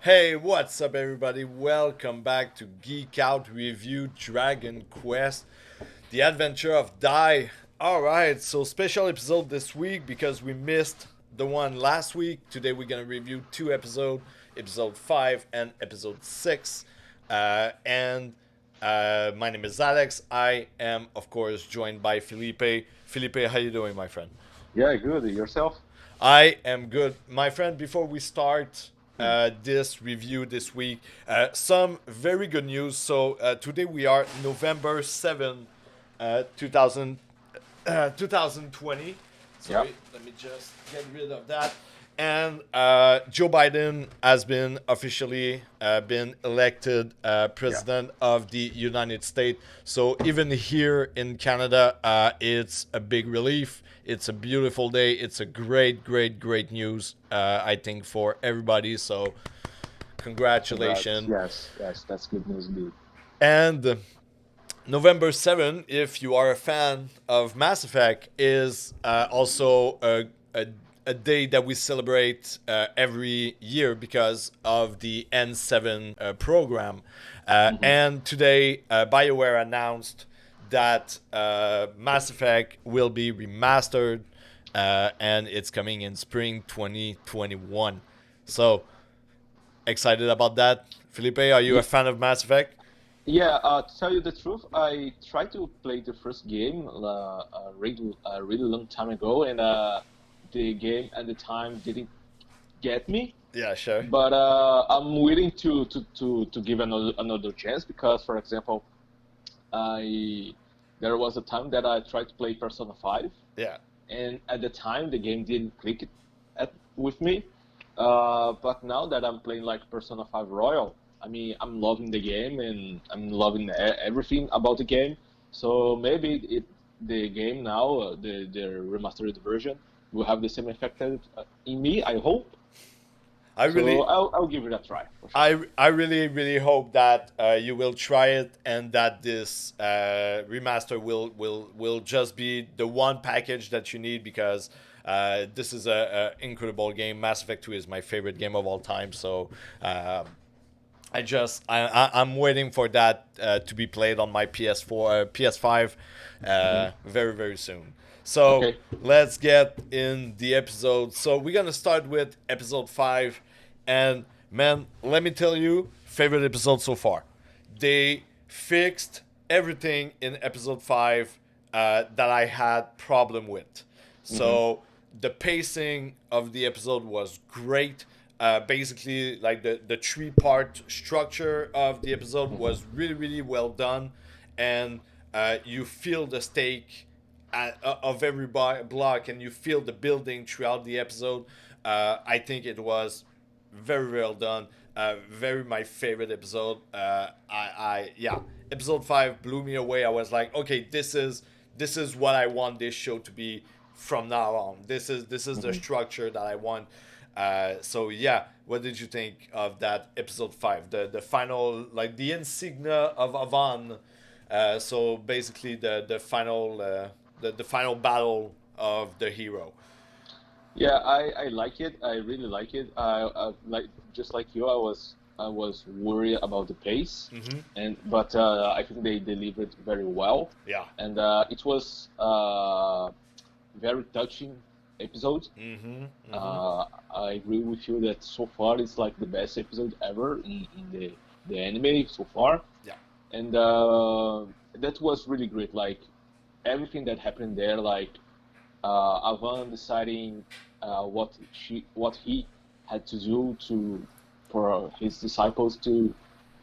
Hey, what's up, everybody? Welcome back to Geek Out Review Dragon Quest, the adventure of Die. Alright, so special episode this week because we missed the one last week. Today we're gonna review two episodes, episode 5 and episode 6. And my name is Alex. I am, of course, joined by Felipe. Felipe, how you doing, my friend? Yeah, good. Yourself? I am good. My friend, before we start Hmm. this review this week, some very good news. So today we are November 7th, 2020. Yeah. Sorry, let me just get rid of that. And Joe Biden has been officially been elected Yeah. president of the United States. So even here in Canada, it's a big relief. It's a beautiful day. It's a great, great, great news. I think for everybody. So Congrats. congratulations. Yes, that's good news indeed. And November 7th, if you are a fan of Mass Effect, is also a day that we celebrate every year because of the N7 program. Hmm. And today, BioWare announced that Mass Effect will be remastered and it's coming in spring 2021. So, excited about that. Felipe, are you a Yeah, fan of Mass Effect? yeah. To tell you the truth, I tried to play the first game a really long time ago, and the game at the time didn't get me. Yeah, sure. But I'm willing to give another chance because, for example, I there was a time that I tried to play Persona 5, Yeah. and at the time the game didn't click with me. But now that I'm playing like Persona 5 Royal, I mean I'm loving the game and I'm loving everything about the game. So maybe the game now, the remastered version, will have the same effect in me. I hope. I So really, I'll give it a try for sure. I really, really hope that you will try it and that this remaster will just be the one package that you need because this is a incredible game. Mass Effect 2 is my favorite game of all time, so uh, I'm waiting for that to be played on my PS4, PS5, Hmm. very very soon. So Okay. let's get in the episode. So we're gonna start with episode 5, and man, let me tell you, favorite episode so far. They fixed everything in episode 5 that I had problem with. Hmm. So the pacing of the episode was great. Basically, like the three-part structure of the episode Hmm. was really, really well done, and you feel the stake of every block, and you feel the building throughout the episode. I think it was very well done. Very my favorite episode. Yeah, episode 5 blew me away. I was like, okay, this is what I want this show to be from now on. This is the Hmm. structure that I want. So yeah, what did you think of that episode 5? The final, like the insignia of Avan. So basically the final battle of the hero. Yeah, I like it. I really like it. I like just like you. I was worried about the pace, Mm-hmm. but I think they delivered very well, Yeah. and it was very touching episode. Mm-hmm. Mm-hmm. Uh, I agree with you that so far it's like the best episode ever in the anime so far, Yeah. and that was really great. Like everything that happened there, like Avan deciding what he had to do to for his disciples to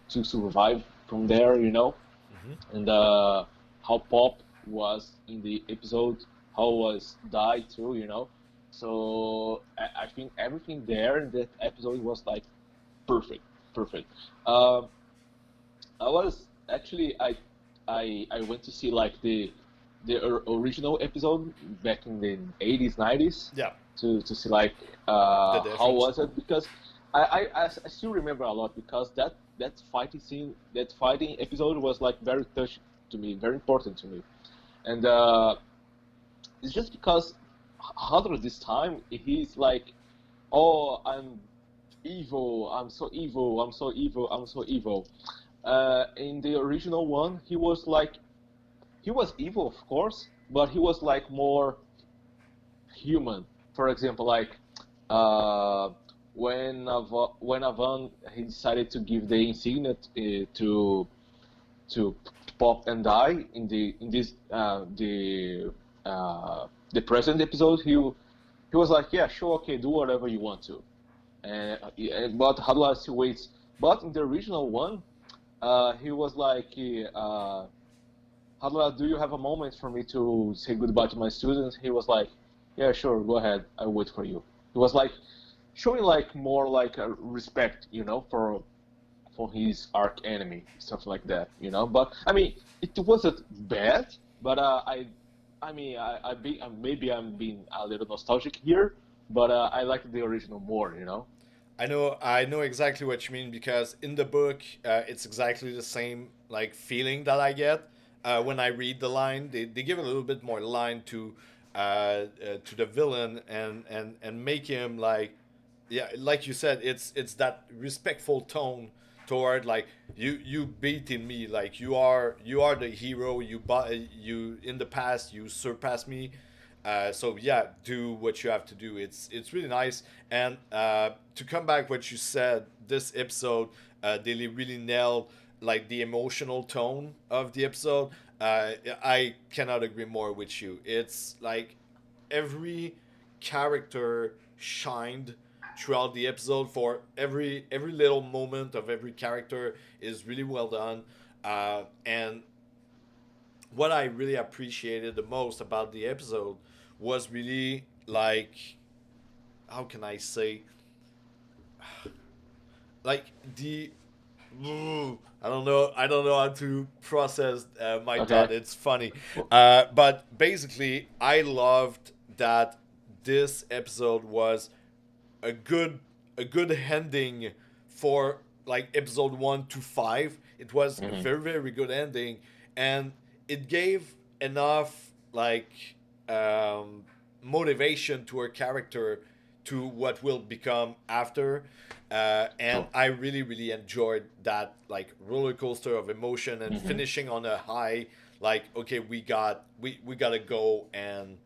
survive from there, Mm-hmm. and how Pop was in the episode, how was Dai too, So I think everything there in that episode was like perfect, perfect. Um, I was actually I went to see like the original episode back in the 80s 90s Yeah. to see like The how difference. was it because I still remember a lot because that fighting scene, that fighting episode was like very touching to me, very important to me, and it's just because Hunter this time he's like, oh, I'm evil. I'm so evil. I'm so evil. I'm so evil. In the original one, he was like he was evil, of course, but he was like more human. For example, like uh, when Avan he decided to give the insignia to Pop and Die in this the present episode, he was like, yeah, sure, okay, do whatever you want to. But Hadla still waits. But in the original one, he was like, Hadla, do you have a moment for me to say goodbye to my students? He was like, yeah, sure, go ahead, I'll wait for you. He was like showing like more like a respect, for his arch enemy, stuff like that, But I mean, it wasn't bad, but I mean, maybe I'm being a little nostalgic here, but I like the original more. I know exactly what you mean because in the book, it's exactly the same like feeling that I get when I read the line. They give a little bit more line to the villain and make him like, yeah, like you said, it's that respectful tone toward like you beating me, like you are the hero, you in the past you surpassed me, so yeah, do what you have to do. It's really nice. And to come back what you said, this episode, they really nailed like the emotional tone of the episode. I cannot agree more with you. It's like every character shined throughout the episode. For every little moment of every character is really well done. And what I really appreciated the most about the episode was really like, how can I say, like the I don't know how to process my Okay. thought. It's funny, Well, but basically, I loved that this episode was a good a good ending for like episode 1 to 5. It was a mhm. very very good ending, and it gave enough like um, motivation to her character to what will become after. And Sure. I really really enjoyed that like roller coaster of emotion and Hmm. finishing on a high. Like, okay, we gotta go and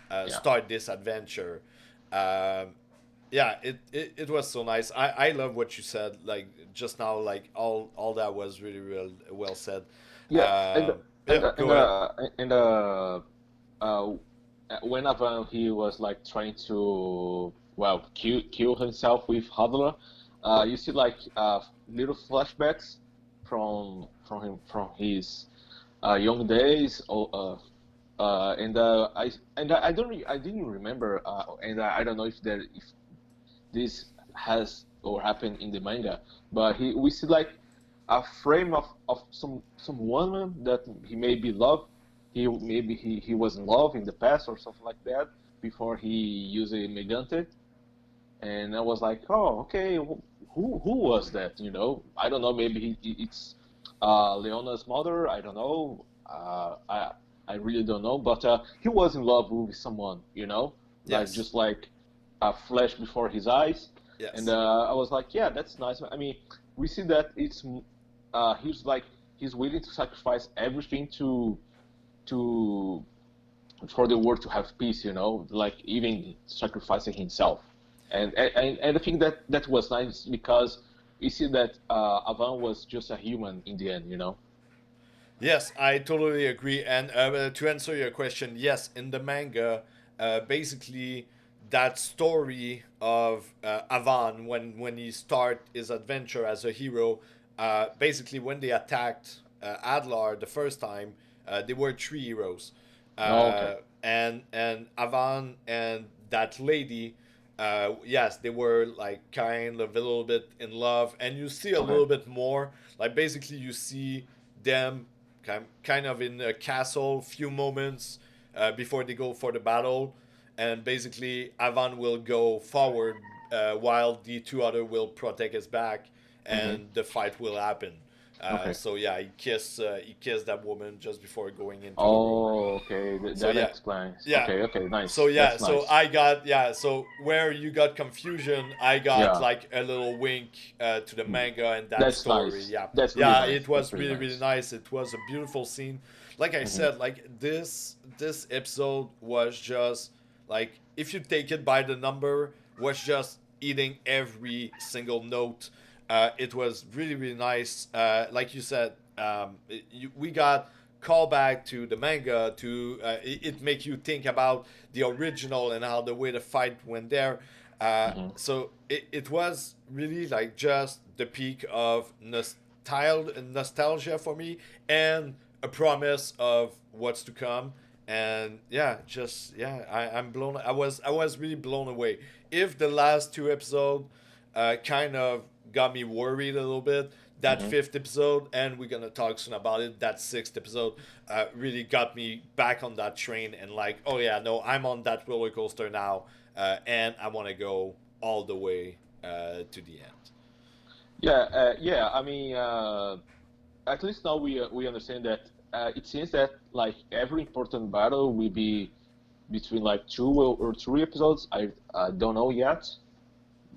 Yeah. start this adventure. um, yeah, it was so nice. I love what you said like just now, like all that was really real well said. Yeah. And and Yeah, uh, and go ahead. uh, and uh, uh, whenever he was like trying to kill himself with Hadla, you see like little flashbacks from his young days. I didn't remember, and I don't know if this has or happened in the manga, but we see like a frame of some woman that he maybe loved. He was in love in the past or something like that before he used a Megante, and I was like, oh, okay, who was that? I don't know. Maybe it's Leona's mother. I don't know. I really don't know. But he was in love with someone. Like Yes. just like a flash before his eyes, and Yes. I was like, yeah, that's nice. I mean, we see that he's willing to sacrifice everything to for the world to have peace, like even sacrificing himself. And I think that was nice because you see that Avan was just a human in the end. Yes, I totally agree. And to answer your question, yes, in the manga, basically that story of Avan when he start his adventure as a hero, basically when they attacked Adlar the first time, they were three heroes, Oh, okay. uh, and Avan and that lady. Yes, they were like kind of a little bit in love, and you see a Okay. little bit more. Like basically, you see them kind of in a castle, few moments before they go for the battle, and basically Avan will go forward while the two other will protect his back, Hmm. and the fight will happen. Okay. So yeah, he kissed that woman just before going into the room. Oh, okay. So That yeah, explains. yeah. Okay, okay, So nice. yeah, That's so nice. I got so where you got confusion, I got Yeah, like a little wink to the manga and that that's story. nice. Yeah, That's really yeah, nice. it That's was really really really nice. nice. It was a beautiful scene. Like I Hmm. said, like this episode was just like if you take it by the number, was just eating every single note. It was really really nice. Like you said, we got callback to the manga to it make you think about the original and how the way the fight went there. Hmm. So it was really like just the peak of nostalgia for me and a promise of what's to come. And yeah, just yeah, I'm blown. I was really blown away. If the last two episodes kind of got me worried a little bit, that Hmm. fifth episode, and we're gonna talk soon about it. That sixth episode really got me back on that train and like, oh yeah, no, I'm on that roller coaster now, and I want to go all the way to the end. Yeah, yeah. I mean, at least now we understand that it seems that like every important battle will be between like two or three episodes. I don't know yet.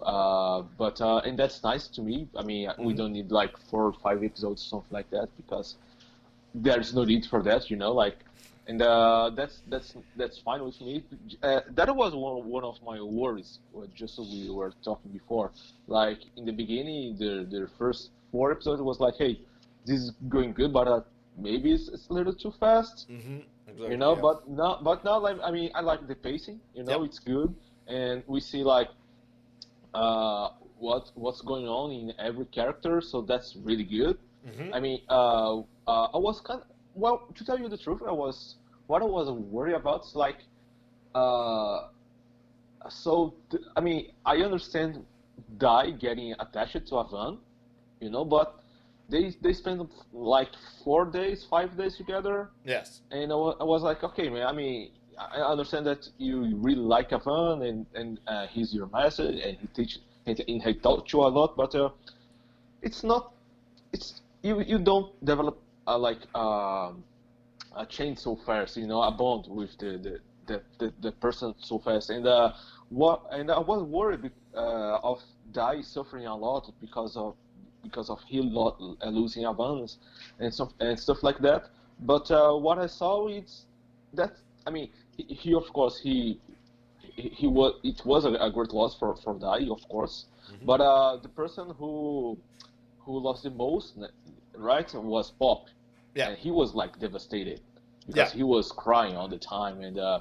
But and that's nice to me. I mean, we Mm-hmm. don't need like 4 or 5 episodes, something like that, because there's no need for that, you know. Like, and that's fine with me. That was one of my worries. Just as we were talking before, like in the beginning, the first 4 episodes was like, hey, this is going good, but maybe it's a little too fast, Mm-hmm. you Exactly. know. Yeah. But now, like, I mean, I like the pacing, you know, Yep. it's good, and we see like uh, what's going on in every character, so that's really good. Mm-hmm. I mean, I was kind of, well, to tell you the truth, what I was worried about is like, uh, I mean, I understand Dai getting attached to Avan, you know, but they spend like 4 days, 5 days together, Yes. and I was like, okay, man. I mean, I understand that you really like Avan, and he's your master, and he taught you a lot, but it's not. It's you don't develop a chain so fast, you know, a bond with the person so fast, and I was worried of Dai suffering a lot because of he losing Avans and stuff like that. But what I saw is that, I mean, he of course he was, it was a great loss for Dai, of course, Mm-hmm. but the person who lost the most, right, was Pop, Yeah. and he was like devastated Yeah. because he was crying all the time, and uh,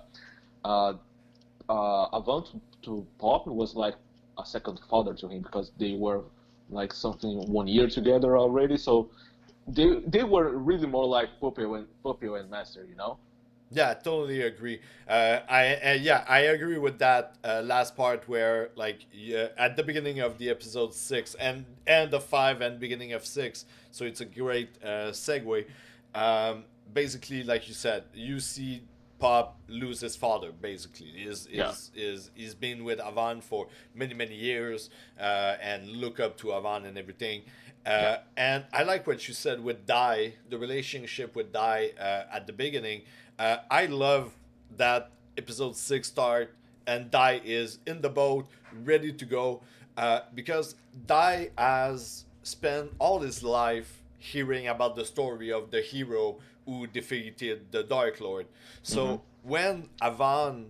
Avant to Pop was like a second father to him because they were like something 1 year together already, so they were really more like Popio and Master, you know? Yeah, totally agree. Yeah, I agree with that last part where like yeah, at the beginning of the episode six and end of five and beginning of six. So it's a great segue. Um, Basically, like you said, you see Pop lose his father. Basically, Yeah, is he's been with Avan for many years and look up to Avan and everything. yeah, And I like what you said with Dai, the relationship with Dai at the beginning. I love that episode six start and Dai is in the boat, ready to go, because Dai has spent all his life hearing about the story of the hero who defeated the Dark Lord. mm-hmm. So when Avan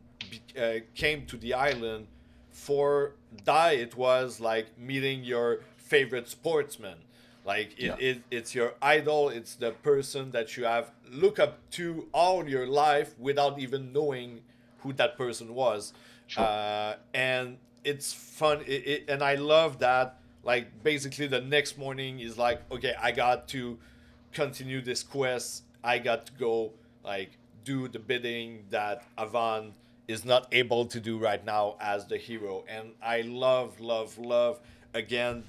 came to the island, for Dai, it was like meeting your favorite sportsman. Like Yeah, it's your idol. It's the person that you have look up to all your life without even knowing who that person was. sure. And it's fun. And I love that. Like basically, the next morning is like, okay, I got to continue this quest. I got to go like do the bidding that Avan is not able to do right now as the hero. And I love again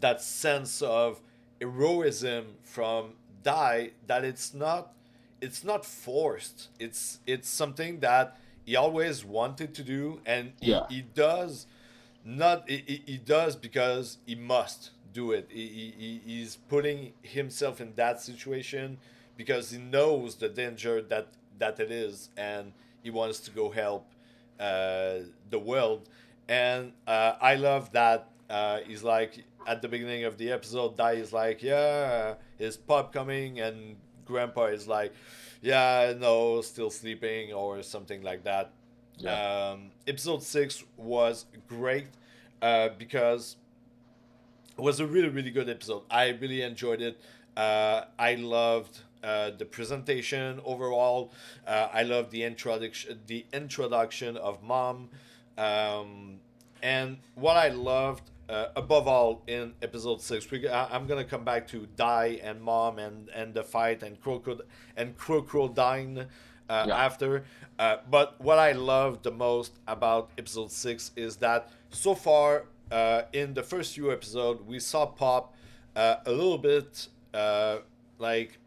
that sense of heroism from Dai that it's not forced. It's something that he always wanted to do and he, Yeah, he does not he does because he must do it. He's putting himself in that situation because he knows the danger that it is, and he wants to go help the world. And I love that he's like at the beginning of the episode, Dai is like, yeah, is Pop coming? And Grandpa is like, yeah, no, still sleeping or something like that. Yeah. Episode 6 was great because it was a really really good episode. I really enjoyed it. I loved the presentation overall. I loved the introduction of Mom, um, and what I loved above all in episode 6. I'm gonna come back to Die and Mom and the fight and Crocodile Yeah. after. But what I love the most about episode 6 is that so far in the first few episodes, we saw Pop a little bit like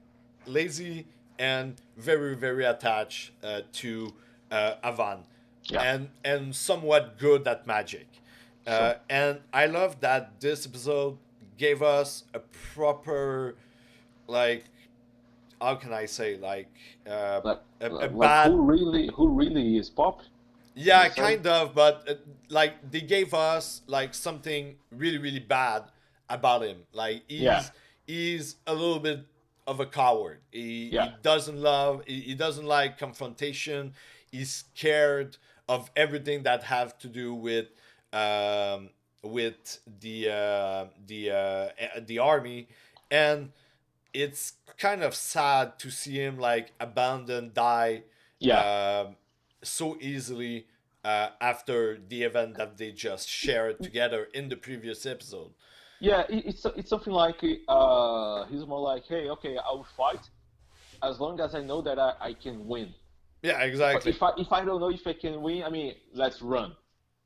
lazy and very, very attached to Avan Yeah. and somewhat good at magic. Sure. And I love that this episode gave us a proper, like, how can I say, like, Like, a like bad. who really is Pop? Can you Yeah, say? kind of, but like they gave us like something really really bad about him. Like Yeah. he's a little bit of a coward. He Yeah. doesn't love he doesn't like confrontation. He's scared of everything that have to do with the army, and it's kind of sad to see him like abandon, die Yeah. um, so easily after the event that they just shared together in the previous episode. Yeah. It's something like he's more like, hey, okay, I'll fight as long as I know that I can win. Yeah, But exactly. if I don't know if I can win, I mean, let's run.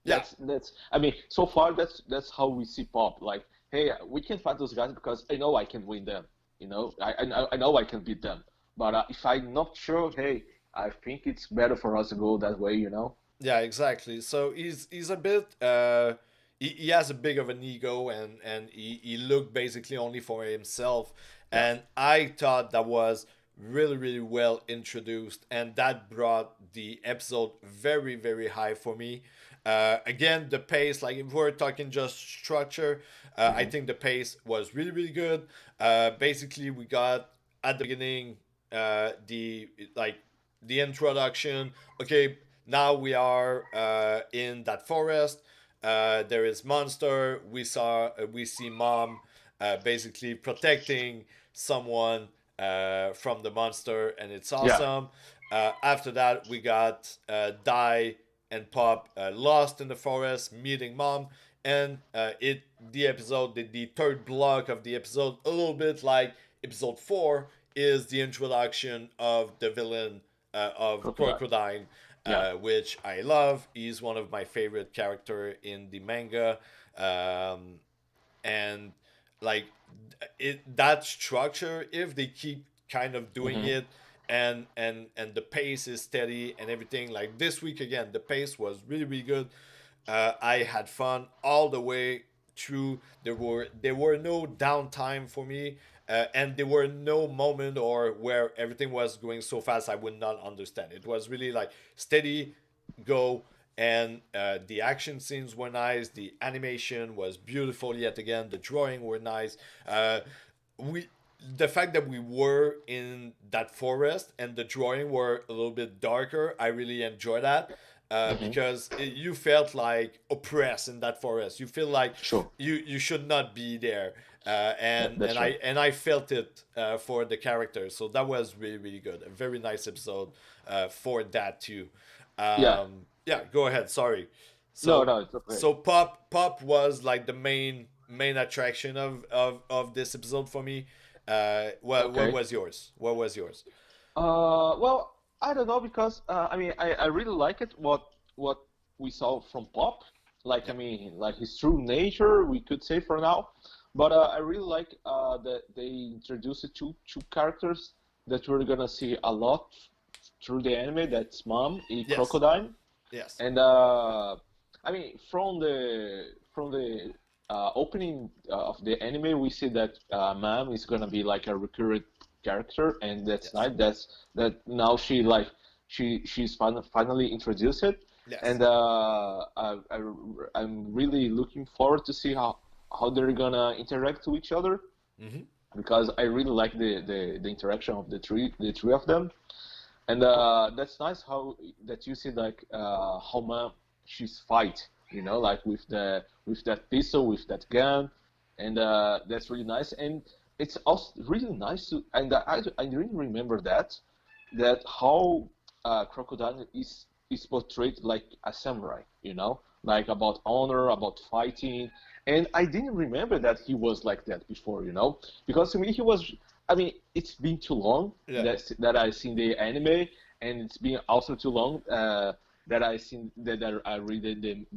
Yeah, That's I mean, so far that's how we see Pop. Like, hey, we can fight those guys because I know I can win them. I know I can beat them. But if I'm not sure, hey, I think it's better for us to go that way. yeah, exactly. So he's a bit he has a big of an ego, and he looked basically only for himself. Yeah. And I thought that was really really well introduced, and that brought the episode very very high for me. Again, the pace, like if we're talking just structure, I Hmm. think the pace was really really good. Basically we got at the beginning the like the introduction. Okay, now we are in that forest. There is monster. We see Mom basically protecting someone from the monster, and it's Yeah. awesome. After that, we got Die and Pop lost in the forest, meeting Mom, and the episode, the third block of the episode, a little bit like episode 4, is the introduction of the villain of Crocodile. Crocodile, Yeah. which I love. He's one of my favorite character in the manga, um, and like that structure, if they keep kind of doing Hmm. it, and the pace is steady and everything. Like this week again, the pace was really really good. I had fun all the way through. There were no downtime for me, and there were no moment or where everything was going so fast I would not understand. It was really like steady, go, and the action scenes were nice. The animation was beautiful yet again. The drawing were nice. We the fact that we were in that forest and the drawing were a little bit darker, I really enjoy that Hmm. because you felt like oppressed in that forest. You feel like Sure. you should not be there, and That's and true. I felt it for the characters. So that was really really good. A very nice episode for that too. Yeah. Yeah, go ahead. Sorry. No, So no, it's okay. so Pop was like the main attraction of this episode for me. What Okay. was yours? What was yours? Well, I don't know because I mean, I really like it what we saw from Pop. Like, I Yeah. mean, like his true nature, we could say for now. But I really like that they introduced two characters that we're gonna see a lot through the anime. That's Mom, a Yes. crocodile, Yes. and I mean, from the opening of the anime, we see that Mam is gonna be like a recurrent character, and that's Yes. nice. That now she's finally introduced it, Yes. and I'm really looking forward to see how they're gonna interact with each other, Hmm. because I really like the interaction of the three of them, and that's nice how that you see like how much she's fight, like with that pistol, with that gun, and that's really nice. And it's also really nice to, and I really remember that how Crocodile is portrayed like a samurai, like about honor, about fighting. And I didn't remember that he was like that before, because to me he was. I mean, it's been too long Yeah. that I seen the anime, and it's been also too long that I seen that I read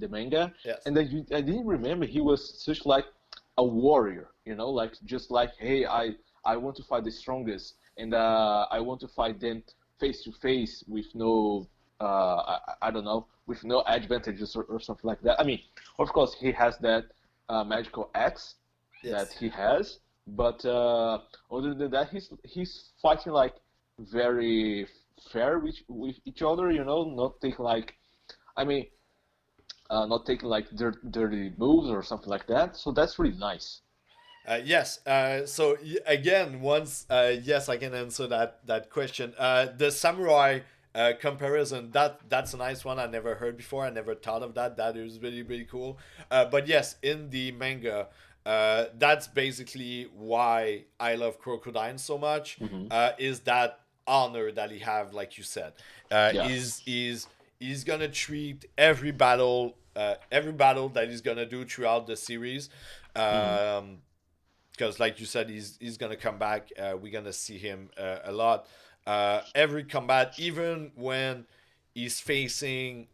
the manga, Yes. and I didn't remember he was such like a warrior, like just like, hey, I want to fight the strongest, and I want to fight them face to face with no I don't know, with no advantages, or something like that. I mean, of course he has that magical axe that Yes. he has, but other than that, he's fighting like very fair with each other, not taking like, I mean, not taking like dirty moves or something like that. So that's really nice. Yes. So again, once yes, I can answer that question. The samurai comparison, that's a nice one. I never heard before. I never thought of that. That is really really cool. But yes, in the manga, that's basically why I love Crocodile so much. Hmm. Is that honor that he have, like you said, Yeah. is he's gonna treat every battle that he's gonna do throughout the series. Hmm. Um, because like you said, he's gonna come back. We're gonna see him a lot. Every combat, even when he's facing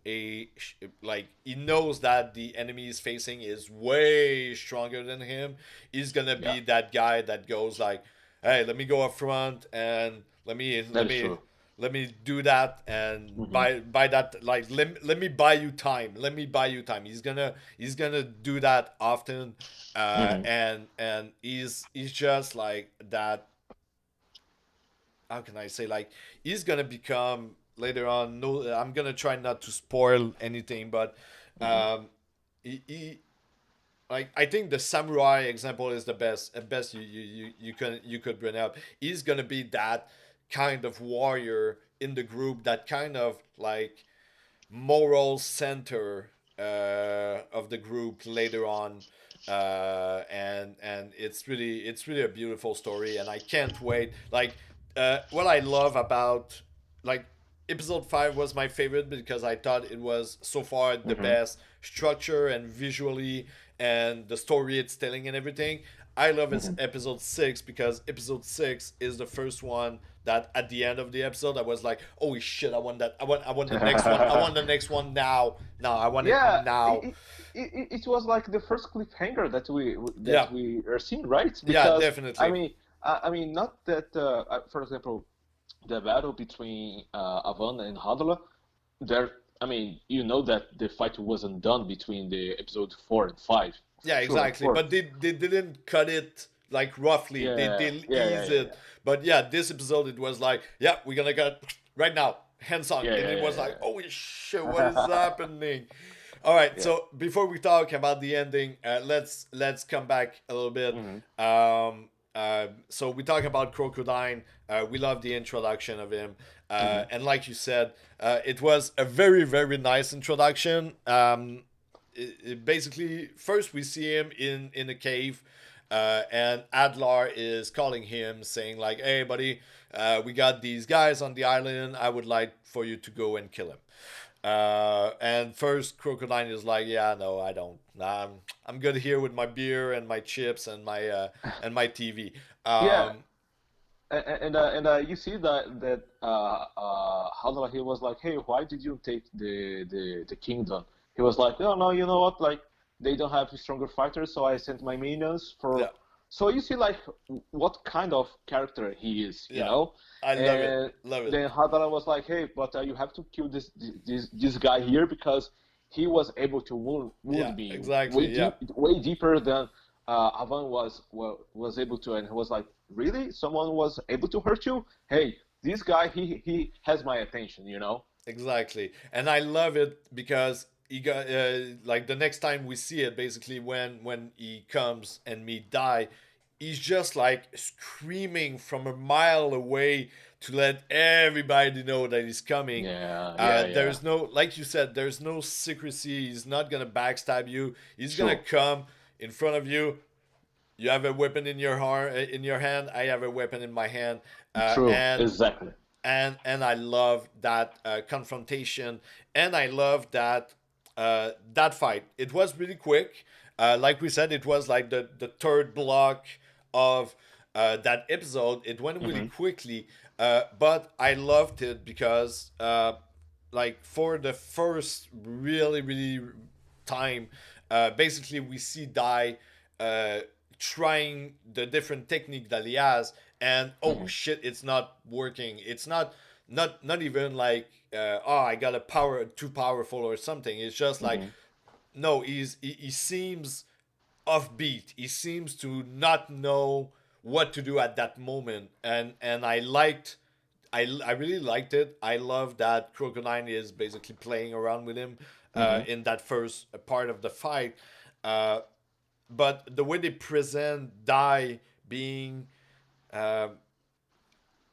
like he knows that the enemy he's facing is way stronger than him. He's gonna Yeah. be that guy that goes like, "Hey, let me go up front and That is true. let me do that and Hmm. buy that, like let me buy you time, let me buy you time." He's gonna do that often, Hmm. and he's just like that. How can I say, like he's gonna become later on, no, I'm gonna try not to spoil anything, but Hmm. um he like I think the samurai example is the best you could bring up. He's gonna be that kind of warrior in the group, that kind of like moral center of the group later on, and it's really a beautiful story, and I can't wait. Like what I love about, like, episode 5 was my favorite because I thought it was so far the Hmm. best structure and visually, and the story it's telling and everything. I love is Hmm. episode 6 because episode 6 is the first one that at the end of the episode I was like, holy shit, I want that. I want the next one. I want the next one now. Now I want it Yeah, now. it was like the first cliffhanger that Yeah. we are seeing, right? Yeah, Because definitely. I mean, not that for example, the battle between Avan and Hadala, there. I mean, that the fight wasn't done between the episode 4 and 5, for Yeah, sure, of exactly. course. But they didn't cut it like roughly. Yeah, They yeah, yeah, ease yeah, it. But yeah, this episode it was like, yeah, we're gonna cut right now, hands on, yeah, and yeah, it yeah, was yeah, like, yeah, holy shit, what is happening? All right, yeah. so before we talk about the ending, let's come back a little bit. Hmm. So we talk about Crocodile. We love the introduction of him, Hmm. and like you said, it was a very very nice introduction. Basically, first we see him in a cave, and Adlar is calling him, saying like, "Hey, buddy, we got these guys on the island. I would like for you to go and kill him." And first, Crocodile is like, "Yeah, no, I don't. I'm good here with my beer and my chips and my TV." Yeah, Um, and you see that Hadra, he was like, hey, why did you take the kingdom? He was like, oh no, you know what? Like they don't have stronger fighters, so I sent my minions for. yeah, So you see like what kind of character he is, yeah, I love it, And love it. then Hadara was like, hey, but you have to kill this guy here because he was able to Yeah, wound me exactly. Yeah, way deeper than Avan was able to, and he was like, really, someone was able to hurt you? Hey, this guy, he has my attention, you know? exactly. And I love it because he got like the next time we see it, basically when he comes and me die, he's just like screaming from a mile away to let everybody know that he's coming. Yeah, yeah, yeah. There's no, like you said, there's no secrecy. He's not gonna backstab you. He's gonna True, come in front of you. You have a weapon in your in your hand. I have a weapon in my hand, uh, true, and exactly. and I love that confrontation, and I love that that fight. It was really quick. Like we said, it was like the third block of that episode. It went really Mm-hmm, quickly, but I loved it because like for the first really time, basically we see Dai uh, trying the different technique that he has, and oh mm-hmm, shit, it's not working. It's not even like oh, I got a power too powerful or something. It's just like mm-hmm, no, he seems offbeat. He seems to not know what to do at that moment, and I really liked it. I love that Crocodile is basically playing around with him mm-hmm, in that first part of the fight. Uh, but the way they present Dai being, uh,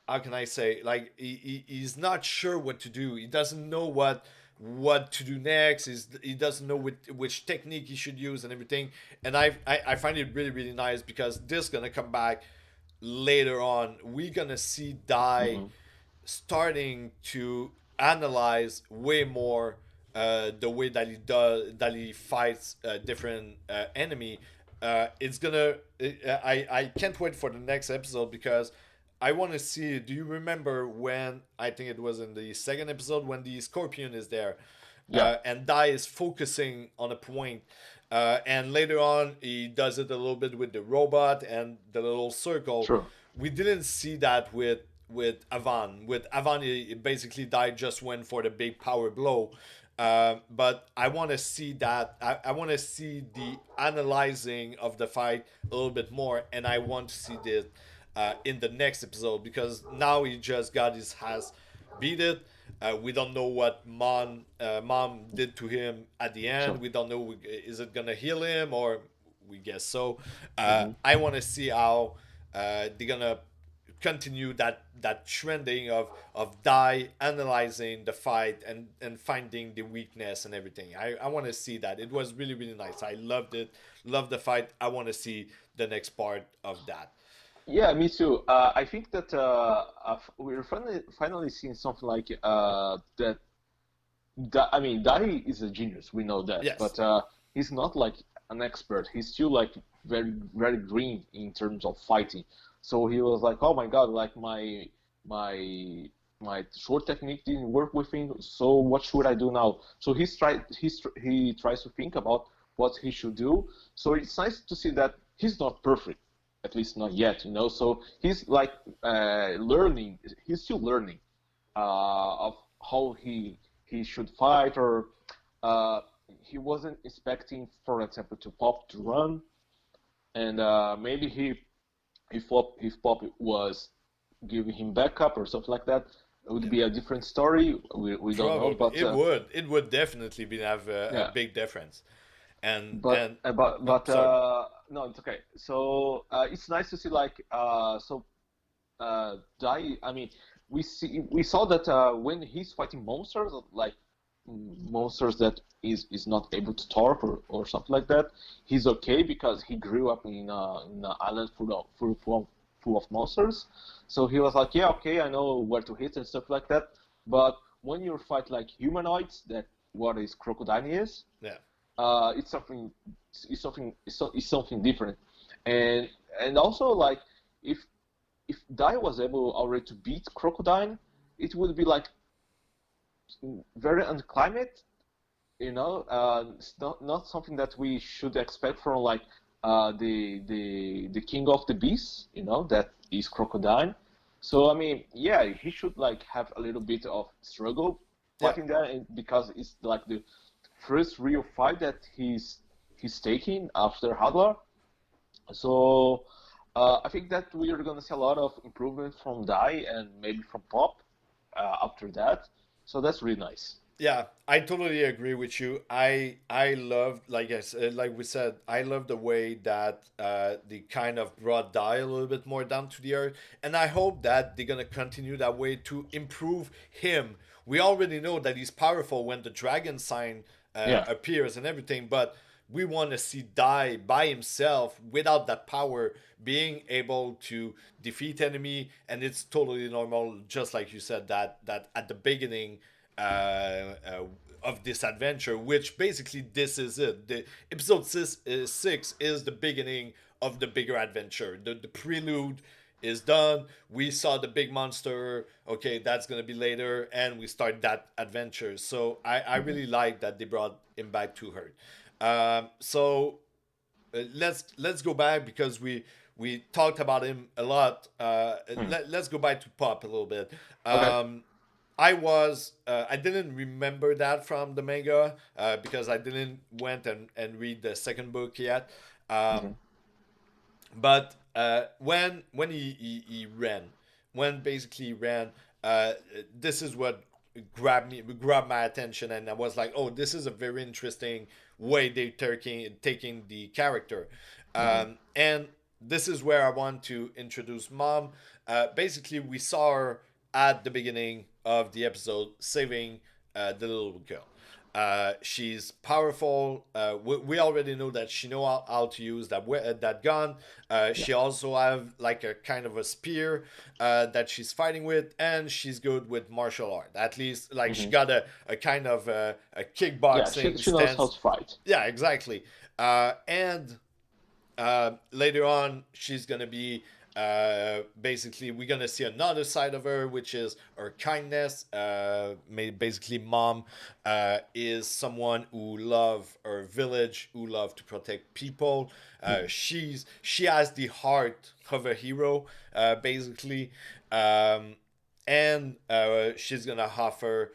how can I say, like he's not sure what to do. He doesn't know what to do next. He doesn't know which technique he should use and everything. And I find it really nice because this gonna come back later on. We're gonna see Dai mm-hmm, starting to analyze way more the way that he fights different enemy. It's gonna I can't wait for the next episode because I want to see. Do you remember when I think it was in the second episode when the scorpion is there, yeah, and Dai is focusing on a point, and later on he does it a little bit with the robot and the little circle. true. We didn't see that with Avan. With Avan, it basically Dai just went for the big power blow. But I want to see that. I want to see the analyzing of the fight a little bit more, and I want to see this in the next episode because now he just got his ass beat it. We don't know what mom did to him at the end. Sure. We don't know is it gonna heal him or we guess so. Mm-hmm. I want to see how they're gonna continue that trending of Dai analyzing the fight and finding the weakness and everything. I want to see that. It was really nice. I loved it. Loved the fight. I want to see the next part of that. Yeah, me too. I think that we're finally seeing something like that. I mean, Dai is a genius. We know that, Yes. but he's not like an expert. He's still like very green in terms of fighting. So he was like, "Oh my God, like my my short technique didn't work with him. So what should I do now?" So he tries to think about what he should do. So it's nice to see that he's not perfect, at least not yet, you know. So he's like learning. He's still learning of how he should fight, or uh, he wasn't expecting, for example, to Pop to run, and maybe if Pop was giving him backup or something like that, it would Yeah. be a different story. We don't know, Probably but it would definitely be have a yeah. big difference. But And uh, but no, but sorry. no, it's okay. So it's nice to see like Dai. I mean, we saw that when he's fighting monsters, like monsters that is not able to talk or something like that, he's okay because he grew up in an island full of monsters. So he was like, yeah, okay, I know where to hit and stuff like that. But when you fight like humanoids, that what is crocodile is, Yeah. it's something it's something different. And also like if Dai was able already to beat Crocodile, it would be like very unclimate, you know. It's not something that we should expect from like the king of the beasts, you know, that is Crocodile. So I mean, yeah, he should like have a little bit of struggle Yeah. fighting there, because it's like first real fight that he's taking after Hadlar. So I think that we are gonna see a lot of improvement from Dai and maybe from Pop after that. So that's really nice. Yeah, I totally agree with you. I love, like I said, like we said, I love the way that they kind of brought Dai a little bit more down to the earth, and I hope that they're gonna continue that way to improve him. We already know that he's powerful when the dragon sign Yeah. appears and everything, but we want to see Dai by himself without that power being able to defeat enemy, and it's totally normal, just like you said, that at the beginning of this adventure, which basically this is it. The episode 6 is the beginning of the bigger adventure. The prelude is done. We saw the big monster. Okay, that's gonna be later, and we start that adventure. So I Hmm. really like that they brought him back to her. Let's go back because we talked about him a lot. Hmm. Let's go back to Pop a little bit. Okay. Um, I didn't remember that from the manga because I didn't went and read the second book yet. Hmm. But when he ran, when basically he ran, uh, this is what grabbed my attention, and I was like, oh, this is a very interesting way they taking the character, Hmm. and this is where I want to introduce Mom. Basically, we saw her at the beginning of the episode saving the little girl. She's powerful. We already know that she know how to use that gun. Yeah. She also have like a kind of a spear that she's fighting with, and she's good with martial art. At least like she Hmm. got a kind of a Yeah. She kickboxing she knows how stance. to fight. Yeah, exactly. And later on, she's gonna be basically we're gonna see another side of her, which is her kindness. Basically, Mom is someone who love her village, who love to protect people. Hmm. She has the heart of a hero, basically, um, and she's gonna offer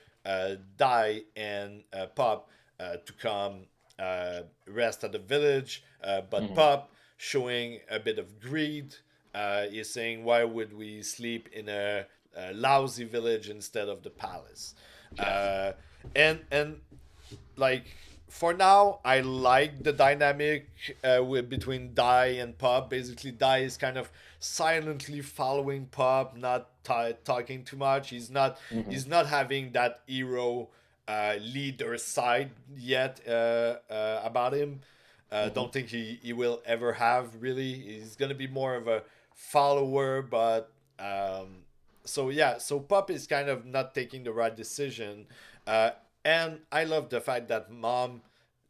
Dai and Pop to come rest at the village. But Hmm. Pop, showing a bit of greed, is saying, "Why would we sleep in a lousy village instead of the palace?" Yeah. Uh, and like for now, I like the dynamic between Dai and Pop. Basically, Dai is kind of silently following Pop, not talking too much. Hmm. He's not having that hero leader side yet about him. Hmm. Don't think he will ever have really. He's gonna be more of a follower, but so yeah. So Pop is kind of not taking the right decision, uh, and I love the fact that Mom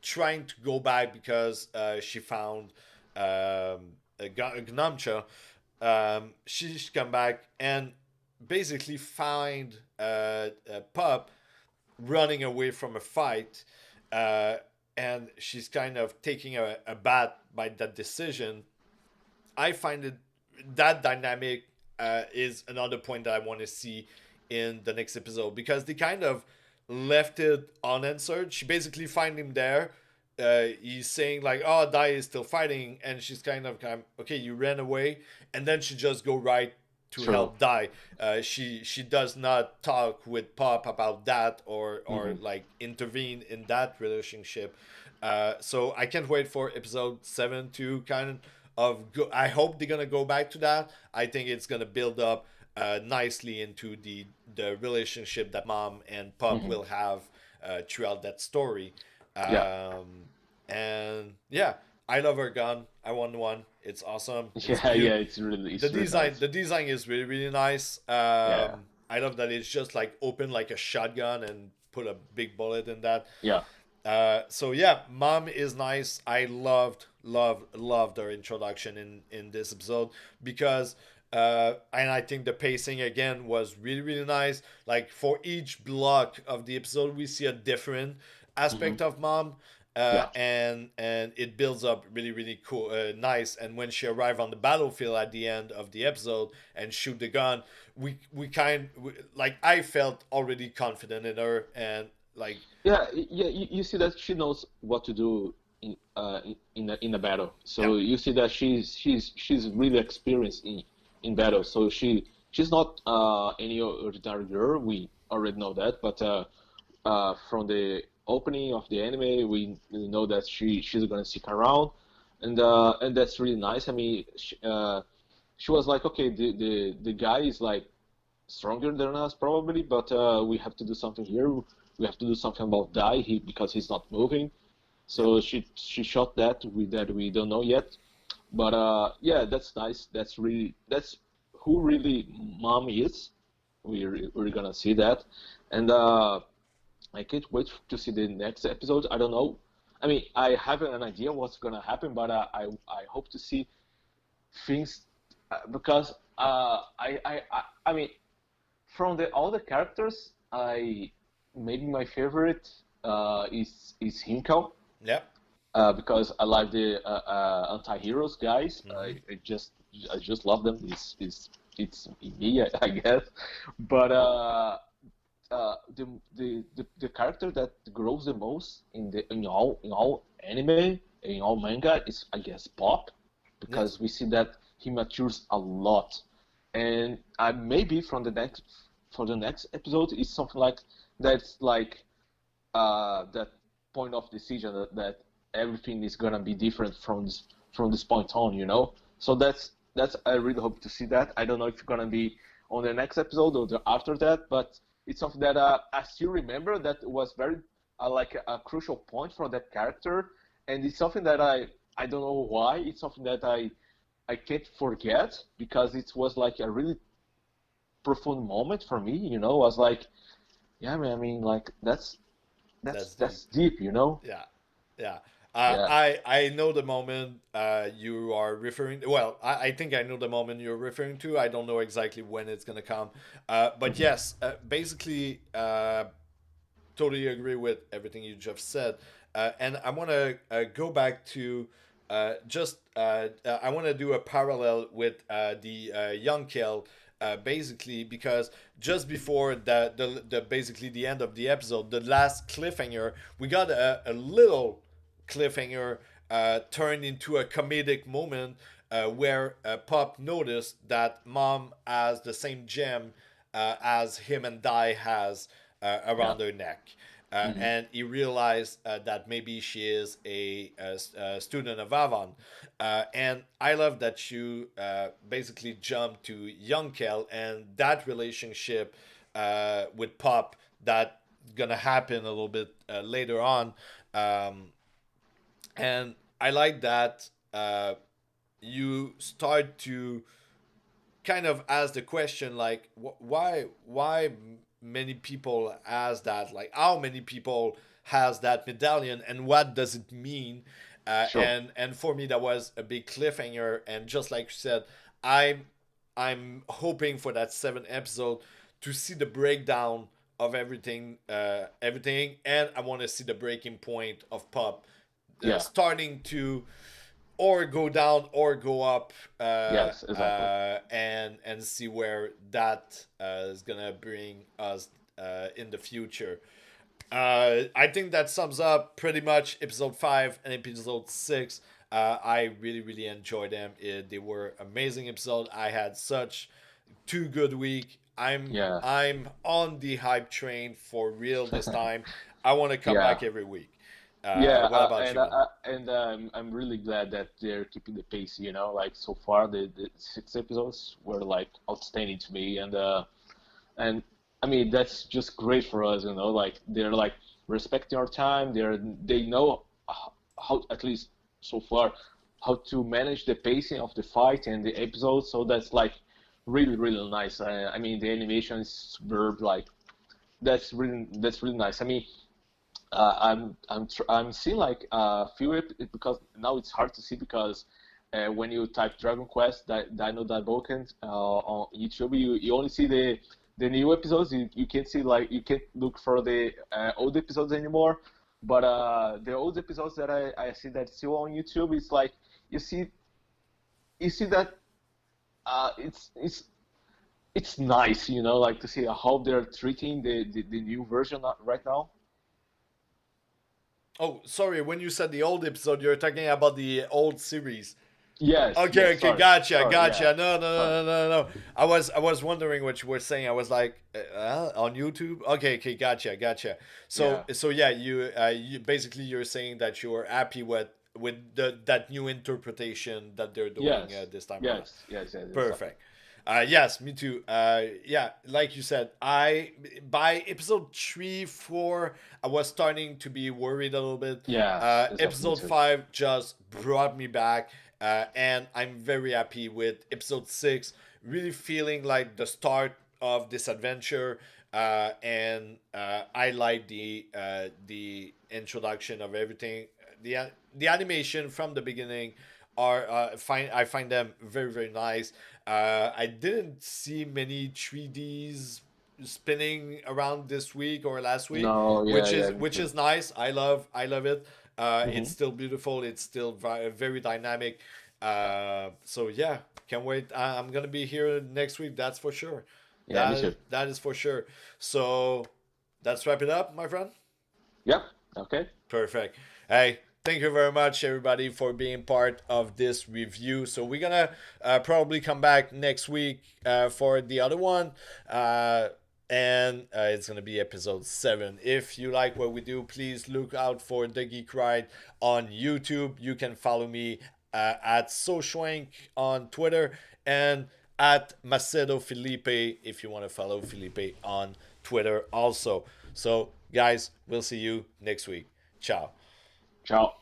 trying to go back because she found a Gnamcha. She's come back and basically find Pup running away from a fight, uh, and she's kind of taking a bat by that decision. I find it that dynamic is another point that I want to see in the next episode because they kind of left it unanswered. She basically find him there. He's saying like, "Oh, Dai is still fighting," and she's kind of, "Okay, you ran away," and then she just go right to True. help Dai. She does not talk with Pop about that or Hmm. like intervene in that relationship. So I can't wait for episode 7 to kind I hope they're gonna go back to that. I think it's gonna build up nicely into the relationship that Mom and Pup Hmm. will have throughout that story. Yeah. Um, and yeah, I love her gun. I want one. It's awesome. It's Yeah. Yeah. beautiful. It's really nice. The design is really really nice. Yeah. I love that it's just like open like a shotgun and put a big bullet in that. Yeah. So yeah, Mom is nice. I loved her introduction in this episode because and I think the pacing again was really really nice. Like for each block of the episode, we see a different Hmm. aspect of Mom. Yeah. And it builds up really really cool, nice. And when she arrived on the battlefield at the end of the episode and shoot the gun, like I felt already confident in her, and Like, Yeah, yeah. You see that she knows what to do in a battle. yeah, So you see that she's really experienced in battle. So she's not any ordinary girl. We already know that. But from the opening of the anime, we know that she's gonna stick around, and that's really nice. I mean, she was like, okay, the guy is like stronger than us probably, but we have to do something here. We have to do something about Dai because he's not moving. yeah, So she shot that we don't know yet. But yeah, that's nice. That's who really mom is. We're gonna see that, and I can't wait to see the next episode. I don't know. I mean, I have an idea what's gonna happen, but I hope to see things because I mean from the all the characters, I maybe my favorite is Hinkel yeah. because I like the anti-heroes guys. Hmm. I just love them. It's me, I guess. But the character that grows the most in all anime in all manga is I guess Pop, Yeah, because we see that he matures a lot, and maybe from the next for the next episode is something like that's like that point of decision that everything is gonna be different from this point on, you know. So that's I really hope to see that. I don't know if it's gonna be on the next episode or after that, but it's something that I still remember that was very like a crucial point for that character, and it's something that I don't know why. It's something that I can't forget because it was like a really profound moment for me. You know, I was like, yeah, man. I mean, like that's deep. that's deep. You know. Yeah, yeah. Yeah. I know the moment you are referring. Well, I think I know the moment you're referring to. I don't know exactly when it's gonna come. But Hmm. yes, basically, totally agree with everything you just said. And I want to go back to I want to do a parallel with the young kill, basically because just before the basically the end of the episode, the last cliffhanger, we got a little cliffhanger turned into a comedic moment where Pop noticed that Mom has the same gem as him and Dai has Yeah. around her neck. Hmm. And he realized that maybe she is a student of Avon. And I love that you basically jump to Young Kel and that relationship with Pop that gonna happen a little bit later on. Um, and I like that you start to kind of ask the question like why many people ask that, like how many people has that medallion and what does it mean, Sure. and for me that was a big cliffhanger, and just like you said, i'm I'm hoping for that seventh episode to see the breakdown of everything, and I want to see the breaking point of Pop Yeah. starting to or go down or go up, Yes. Exactly. and see where that is gonna bring us in the future. I think that sums up pretty much episode 5 and episode 6. I really enjoyed them. They were amazing episodes. I had such 2 good week. Yeah. I'm on the hype train for real this time. I want to come Yeah. back every week. Yeah. What about you, man? And I'm really glad that they're keeping the pace. You know, like so far the 6 episodes were like outstanding to me, and I mean that's just great for us. You know, like they're like respecting our time. They know how at least so far how to manage the pacing of the fight and the episode. So that's like really nice. I mean the animation is superb. Like that's really nice. I mean I'm seeing like a few because now it's hard to see because when you type Dragon Quest Dino Daboken on YouTube, you only see the new episodes. You can't see like you can't look for the old episodes anymore. But the old episodes that I see that still on YouTube, it's like you see you see that it's it's nice, you know, like to see how they're treating the new version right now. Oh, sorry. When you said the old episode, you're talking about the old series. Yes, Okay, yes. okay, Sorry, gotcha, sorry. Yeah, gotcha. No, no, sorry. no, no, no, no. I was wondering what you were saying. I was like, on YouTube. Okay, okay, gotcha, gotcha. Yeah. So yeah, you basically you're saying that you're happy with that new interpretation that they're doing Yes, this time around. yes, yes, yes. Exactly. Perfect. Yes, me too. Yeah, like you said, I by episode 3, 4, I was starting to be worried a little bit. Yes, exactly. Me Episode too. 5 just brought me back, and I'm very happy with episode 6. Really feeling like the start of this adventure, and I like the introduction of everything. The animation from the beginning are I find them very very nice. I didn't see many 3Ds spinning around this week or last week, No, yeah, yeah, me which too. is nice. I love it. It's Hmm. still beautiful. It's still very dynamic. So yeah, can't wait. I'm gonna be here next week. That's for sure. Yeah, me too. That is for sure. So let's wrap it up, my friend. Yep. Okay. Perfect. Hey, thank you very much, everybody, for being part of this review. So we're gonna probably come back next week for the other one. And it's gonna be episode 7. If you like what we do, please look out for the Geek Ride on YouTube. You can follow me at SoShwank on Twitter and at Macedo Felipe if you want to follow Felipe on Twitter also. So, guys, we'll see you next week. Ciao. Ciao.